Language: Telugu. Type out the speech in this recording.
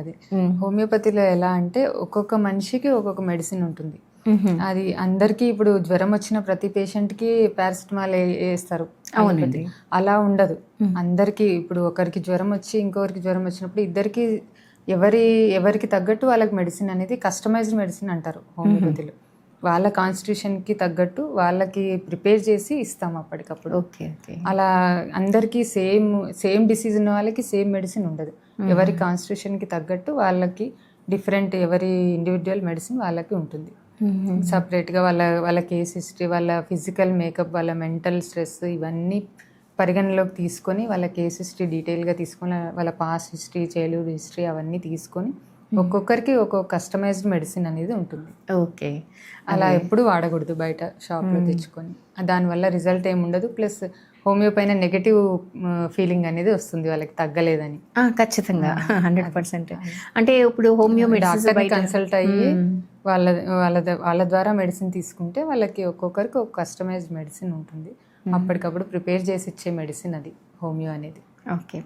అది హోమియోపతిలో ఎలా అంటే ఒక్కొక్క మనిషికి ఒక్కొక్క మెడిసిన్ ఉంటుంది. అది అందరికీ ఇప్పుడు జ్వరం వచ్చిన ప్రతి పేషెంట్ కి పారాసిటమాల్ వేస్తారు. అవునండి. అలా ఉండదు. అందరికి ఇప్పుడు ఒకరికి జ్వరం వచ్చి ఇంకొకరికి జ్వరం వచ్చినప్పుడు ఇద్దరికి ఎవరికి తగ్గట్టు వాళ్ళకి మెడిసిన్ అనేది కస్టమైజ్డ్ మెడిసిన్ అంటారు హోమియోపతిలో. వాళ్ళ కాన్స్టిట్యూషన్ కి తగ్గట్టు వాళ్ళకి ప్రిపేర్ చేసి ఇస్తాం అప్పటికప్పుడు. Okay okay. అలా అందరికీ సేమ్ డిసీజ్ ఉన్న వాళ్ళకి సేమ్ మెడిసిన్ ఉండదు. ఎవరి కాన్స్టిట్యూషన్ కి తగ్గట్టు వాళ్ళకి డిఫరెంట్, ఎవరి ఇండివిజువల్ మెడిసిన్ వాళ్ళకి ఉంటుంది. సపరేట్ గా వాళ్ళ కేస్ హిస్టరీ, వాళ్ళ ఫిజికల్ మేకప్, వాళ్ళ మెంటల్ స్ట్రెస్ ఇవన్నీ పరిగణలోకి తీసుకొని వాళ్ళ కేస్ హిస్టరీ డీటెయిల్గా తీసుకొని వాళ్ళ పాస్ట్ హిస్టరీ, చైల్డ్హుడ్ హిస్టరీ అవన్నీ తీసుకొని ఒక్కొక్కరికి ఒక్కొక్క కస్టమైజ్డ్ మెడిసిన్ అనేది ఉంటుంది. ఓకే. అలా ఎప్పుడు వాడకూడదు బయట షాప్లో తెచ్చుకొని. దానివల్ల రిజల్ట్ ఏమి ఉండదు. ప్లస్ హోమియో పైన నెగటివ్ ఫీలింగ్ అనేది వస్తుంది వాళ్ళకి తగ్గలేదని. ఖచ్చితంగా 100%. అంటే ఇప్పుడు హోమియో డాక్టర్ కన్సల్ట్ అయ్యి వాళ్ళ ద్వారా మెడిసిన్ తీసుకుంటే వాళ్ళకి ఒక్కొక్కరికి ఒక కస్టమైజ్డ్ మెడిసిన్ ఉంటుంది. అప్పటికప్పుడు ప్రిపేర్ చేసి ఇచ్చే మెడిసిన్ అది హోమియో అనేది. ఓకే.